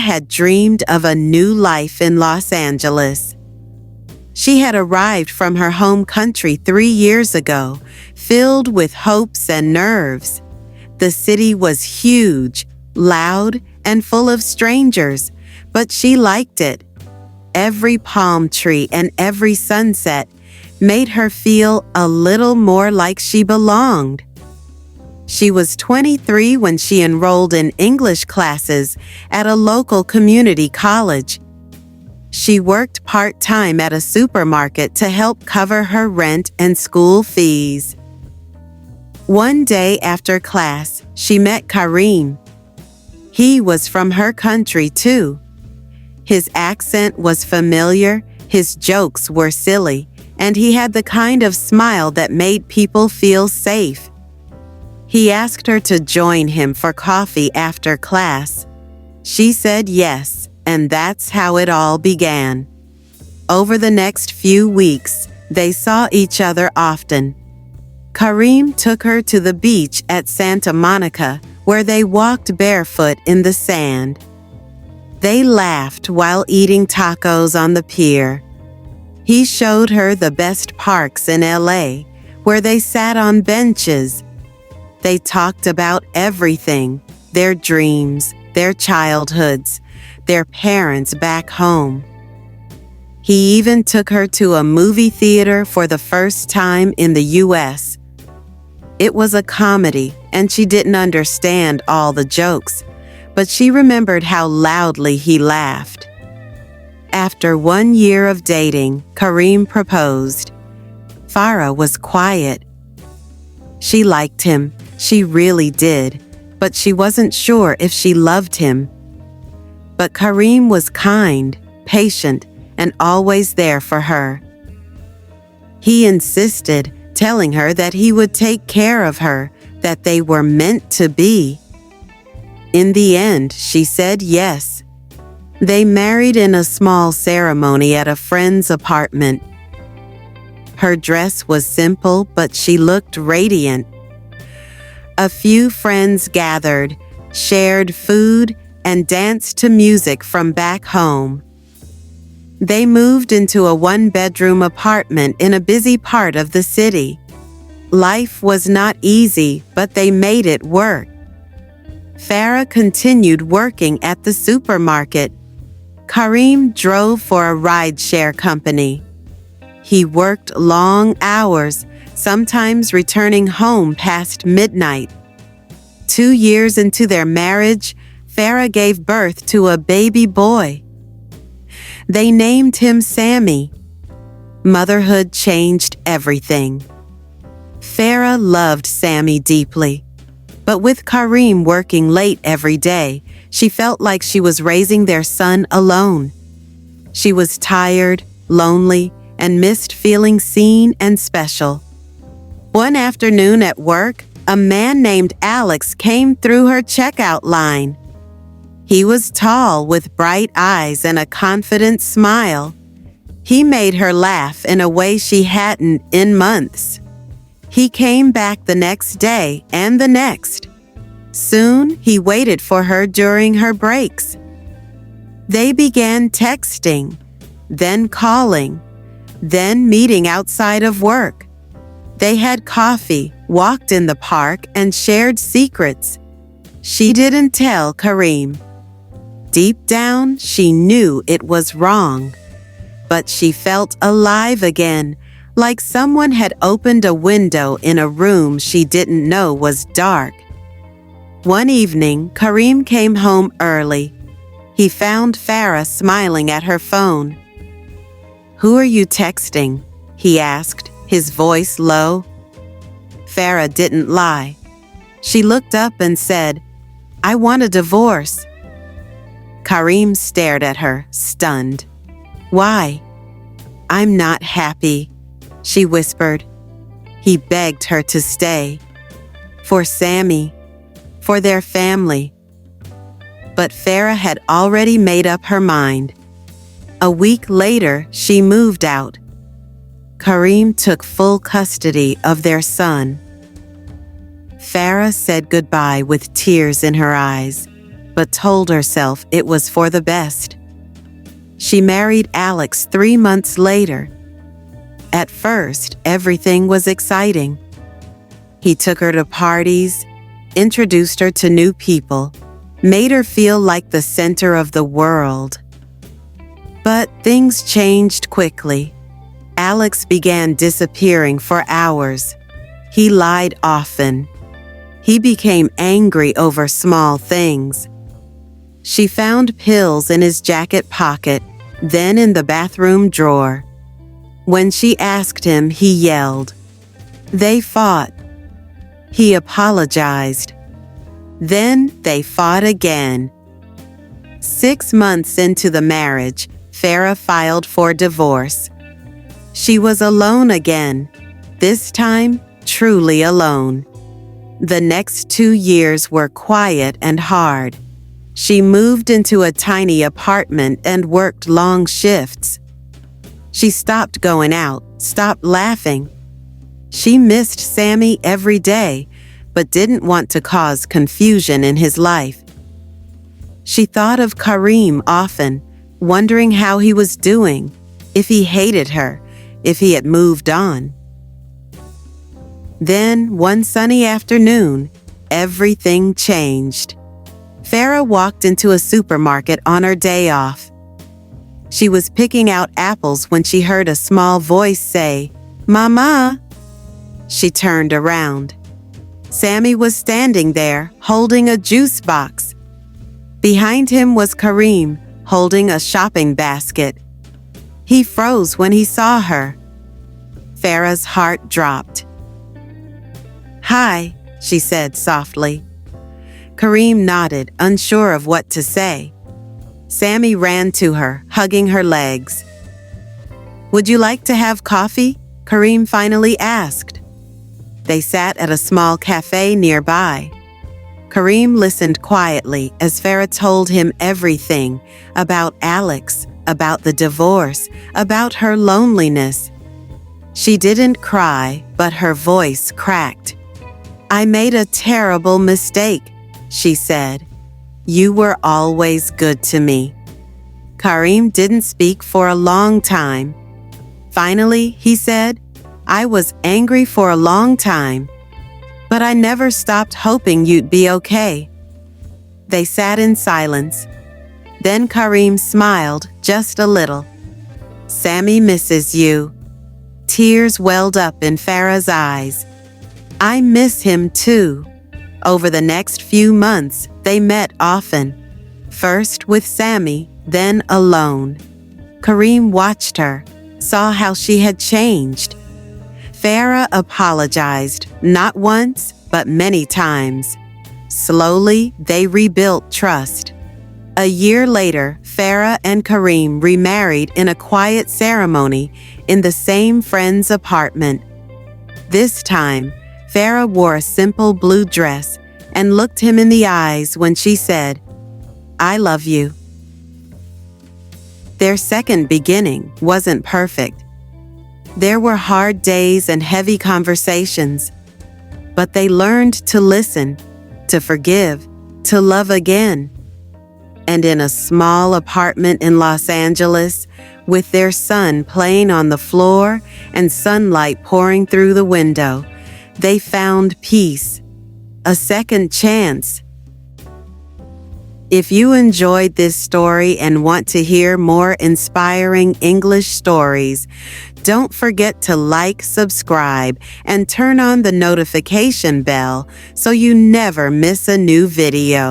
had dreamed of a new life in Los Angeles. She had arrived from her home country 3 years ago, filled with hopes and nerves. The city was huge, loud, and full of strangers, but she liked it. Every palm tree and every sunset made her feel a little more like she belonged. She was 23 when she enrolled in English classes at a local community college. She worked part-time at a supermarket to help cover her rent and school fees. One day after class, she met Kareem. He was from her country too. His accent was familiar, his jokes were silly, and he had the kind of smile that made people feel safe. He asked her to join him for coffee after class. She said yes, and that's how it all began. Over the next few weeks, they saw each other often. Kareem took her to the beach at Santa Monica, where they walked barefoot in the sand. They laughed while eating tacos on the pier. He showed her the best parks in LA, where they sat on benches. They talked about everything, their dreams, their childhoods, their parents back home. He even took her to a movie theater for the first time in the U.S. It was a comedy, and she didn't understand all the jokes, but she remembered how loudly he laughed. After 1 year of dating, Kareem proposed. Farah was quiet. She liked him. She really did, but she wasn't sure if she loved him. But Kareem was kind, patient, and always there for her. He insisted, telling her that he would take care of her, that they were meant to be. In the end, she said yes. They married in a small ceremony at a friend's apartment. Her dress was simple, but she looked radiant. A few friends gathered, shared food, and danced to music from back home. They moved into a one-bedroom apartment in a busy part of the city. Life was not easy, but they made it work. Farah continued working at the supermarket. Kareem drove for a rideshare company. He worked long hours, sometimes returning home past midnight. 2 years into their marriage, Farah gave birth to a baby boy. They named him Sammy. Motherhood changed everything. Farah loved Sammy deeply, but with Kareem working late every day, she felt like she was raising their son alone. She was tired, lonely, and missed feeling seen and special. One afternoon at work, a man named Alex came through her checkout line. He was tall with bright eyes and a confident smile. He made her laugh in a way she hadn't in months. He came back the next day and the next. Soon, he waited for her during her breaks. They began texting, then calling, then meeting outside of work. They had coffee, walked in the park, and shared secrets. She didn't tell Kareem. Deep down, she knew it was wrong. But she felt alive again, like someone had opened a window in a room she didn't know was dark. One evening, Kareem came home early. He found Farah smiling at her phone. "Who are you texting?" he asked, his voice low. Farah didn't lie. She looked up and said, "I want a divorce." Kareem stared at her, stunned. "Why?" "I'm not happy," she whispered. He begged her to stay. For Sammy, for their family. But Farah had already made up her mind. A week later, she moved out. Kareem took full custody of their son. Farah said goodbye with tears in her eyes, but told herself it was for the best. She married Alex 3 months later. At first, everything was exciting. He took her to parties, introduced her to new people, made her feel like the center of the world. But things changed quickly. Alex began disappearing for hours. He lied often. He became angry over small things. She found pills in his jacket pocket, then in the bathroom drawer. When she asked him, he yelled. They fought. He apologized. Then they fought again. 6 months into the marriage, Farah filed for divorce. She was alone again, this time truly alone. The next 2 years were quiet and hard. She moved into a tiny apartment and worked long shifts. She stopped going out, stopped laughing. She missed Sammy every day, but didn't want to cause confusion in his life. She thought of Kareem often, wondering how he was doing, if he hated her, if he had moved on. Then, one sunny afternoon, everything changed. Farah walked into a supermarket on her day off. She was picking out apples when she heard a small voice say, "Mama." She turned around. Sammy was standing there, holding a juice box. Behind him was Kareem, holding a shopping basket. He froze when he saw her. Farah's heart dropped. "Hi," she said softly. Kareem nodded, unsure of what to say. Sammy ran to her, hugging her legs. "Would you like to have coffee?" Kareem finally asked. They sat at a small cafe nearby. Kareem listened quietly as Farah told him everything about Alex, about the divorce, about her loneliness. She didn't cry, but her voice cracked. "I made a terrible mistake," she said. "You were always good to me." Kareem didn't speak for a long time. Finally, he said, "I was angry for a long time, but I never stopped hoping you'd be okay." They sat in silence. Then Kareem smiled just a little. "Sammy misses you." Tears welled up in Farah's eyes. "I miss him too." Over the next few months, they met often. First with Sammy, then alone. Kareem watched her, saw how she had changed. Farah apologized, not once, but many times. Slowly, they rebuilt trust. A year later, Farah and Kareem remarried in a quiet ceremony in the same friend's apartment. This time, Farah wore a simple blue dress and looked him in the eyes when she said, "I love you." Their second beginning wasn't perfect. There were hard days and heavy conversations, but they learned to listen, to forgive, to love again. And in a small apartment in Los Angeles, with their son playing on the floor and sunlight pouring through the window, they found peace, a second chance. If you enjoyed this story and want to hear more inspiring English stories, don't forget to like, subscribe, and turn on the notification bell so you never miss a new video.